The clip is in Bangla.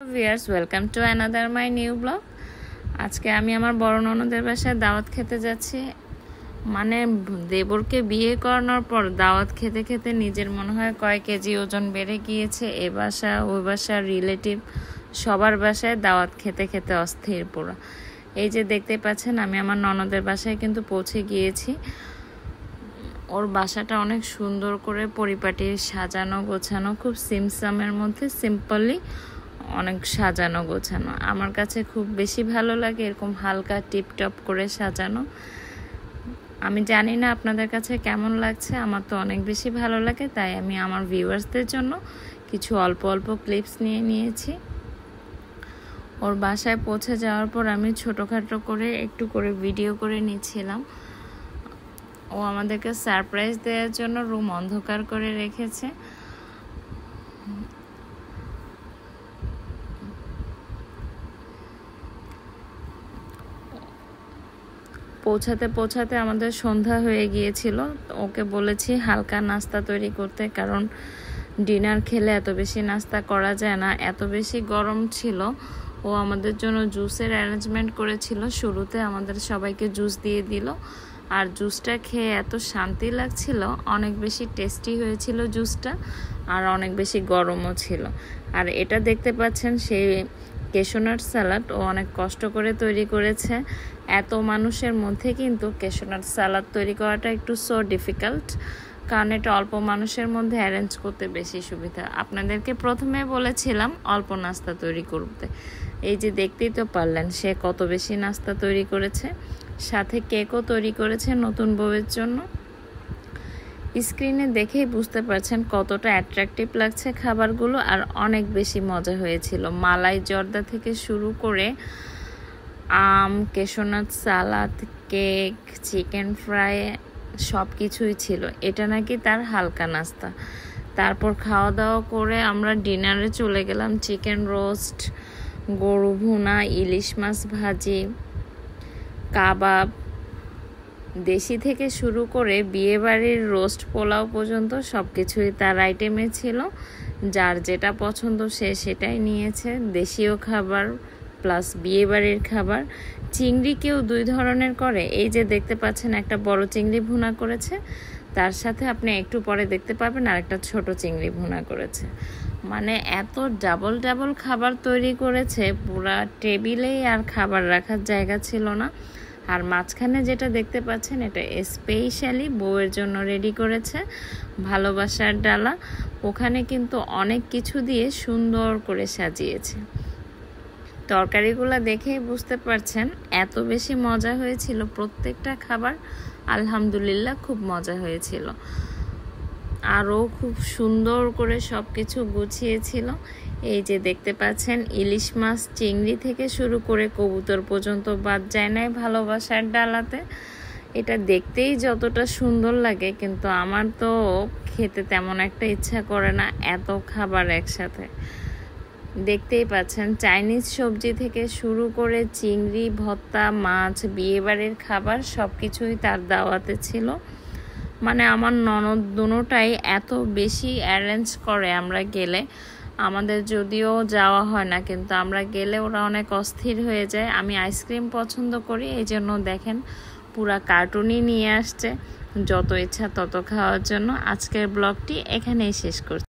Viewers welcome to another my new blog. আজকে আমি আমার বড় ননদের বাসায় দাওয়াত খেতে যাচ্ছি। মানে দেবরকে বিয়ে করানোর পর দাওয়াত খেতে খেতে নিজের মনে হয় কয় কেজি ওজন বেড়ে গিয়েছে। এ বাসা ওই বাসার রিলেটিভ সবার বাসায় দাওয়াত খেতে খেতে অস্থির পুরো। এই যে দেখতে পাচ্ছেন আমি আমার ননদের বাসায় কিন্তু পৌঁছে গিয়েছি। ওর বাসাটা অনেক সুন্দর করে পরিপাটি সাজানো গোছানো, খুব সিমসামের মধ্যে সিম্পলি অনেক সাজানো গোছানো। আমার কাছে খুব বেশি ভালো লাগে এরকম হালকা টিপটপ করে সাজানো। আমি জানি না আপনাদের কাছে কেমন লাগছে, আমার তো অনেক বেশি ভালো লাগে। তাই আমি আমার ভিউয়ার্সদের জন্য কিছু অল্প অল্প ক্লিপস নিয়ে নিয়েছি। ওর বাসায় পৌঁছে যাওয়ার পর আমি ছোটোখাটো করে একটু করে ভিডিও করে নিয়েছিলাম। ও আমাদেরকে সারপ্রাইজ দেওয়ার জন্য রুম অন্ধকার করে রেখেছে। পৌঁছাতে পৌঁছাতে আমাদের সন্ধ্যা হয়ে গিয়েছিল। ওকে বলেছি হালকা নাস্তা তৈরি করতে, কারণ ডিনার খেলে এত বেশি নাস্তা করা যায় না, এত বেশি গরম ছিল। ও আমাদের জন্য জুসের অ্যারেঞ্জমেন্ট করেছিল। শুরুতে আমাদের সবাইকে জুস দিয়ে দিল, আর জুসটা খেয়ে এত শান্তি লাগছিল, অনেক বেশি টেস্টি হয়েছিল জুসটা, আর অনেক বেশি গরমও ছিল। আর এটা দেখতে পাচ্ছেন সেই ক্যাশনাট স্যালাড ও অনেক কষ্ট করে তৈরি করেছে। এত মানুষের মধ্যে কিন্তু ক্যাশনাট স্যালাড তৈরি করাটা একটু সো ডিফিকাল্ট, কারণ এটা অল্প মানুষের মধ্যে অ্যারেঞ্জ করতে বেশি সুবিধা। আপনাদেরকে প্রথমে বলেছিলাম অল্প নাস্তা তৈরি করতে, এই যে দেখতেই তো পারলেন সে কত বেশি নাস্তা তৈরি করেছে। সাথে কেকও তৈরি করেছে নতুন বউয়ের জন্য। স্ক্রিনে দেখেই বুঝতে পারছেন কতটা অ্যাট্রাকটিভ লাগছে খাবারগুলো, আর অনেক বেশি মজা হয়েছিল। মালাই জর্দা থেকে শুরু করে আম, cashew nut salad, cake, chicken fry সব কিছুই ছিল। এটা নাকি তার হালকা নাস্তা। তারপর খাওয়া দাওয়া করে আমরা ডিনারে চলে গেলাম। চিকেন রোস্ট, গরু ভুনা, ইলিশ মাছ ভাজি, কাবাব, দেশি থেকে শুরু করে বিয়েবাড়ির রোস্ট পোলাও পর্যন্ত সব কিছুই তার আইটেমে ছিল। যার যেটা পছন্দ সে সেটাই নিয়েছে। দেশীয় খাবার প্লাস বিয়েবাড়ির খাবার। চিংড়ি কেউ দুই ধরনের করে, এই যে দেখতে পাচ্ছেন একটা বড় চিংড়ি ভুনা করেছে, তার সাথে আপনি একটু পরে দেখতে পাবেন আর একটা ছোট চিংড়ি ভুনা করেছে। মানে এত ডাবল ডাবল খাবার তৈরি করেছে, পুরা টেবিলেই আর খাবার রাখার জায়গা ছিল না। আর মাঝখানে যেটা দেখতে পাচ্ছেন এটা স্পেশালি বউয়ের জন্য রেডি করেছে, ভালোবাসার ডালা। ওখানে কিন্তু অনেক কিছু দিয়ে সুন্দর করে সাজিয়েছে। তরকারিগুলো দেখেই বুঝতে পারছেন এত বেশি মজা হয়েছিল প্রত্যেকটা খাবার। আলহামদুলিল্লাহ খুব মজা হয়েছিল। আরও খুব সুন্দর করে সব কিছু গুছিয়েছিল। এই যে দেখতে পাচ্ছেন ইলিশ মাছ, চিংড়ি থেকে শুরু করে কবুতর পর্যন্ত বাদ যায় নাই ভালোবাসার ডালাতে। এটা দেখতেই যতটা সুন্দর লাগে, কিন্তু আমার তো খেতে তেমন একটা ইচ্ছা করে না এত খাবার একসাথে। দেখতেই পাচ্ছেন চাইনিজ সবজি থেকে শুরু করে চিংড়ি, ভর্তা, মাছ, বিয়েবাড়ির খাবার সব কিছুই তার দাওয়াতে ছিল। মানে আমার ননদ দুটোটাই এত বেশি অ্যারেঞ্জ করে। আমরা গেলে, আমাদের যদিও যাওয়া হয় না, কিন্তু আমরা গেলে ওরা অনেক অস্থির হয়ে যায়। আমি আইসক্রিম পছন্দ করি, এই জন্য দেখেন পুরা কার্টুনই নিয়ে আসছে, যত ইচ্ছা তত খাওয়ার জন্য। আজকের ব্লগটি এখানেই শেষ করছি।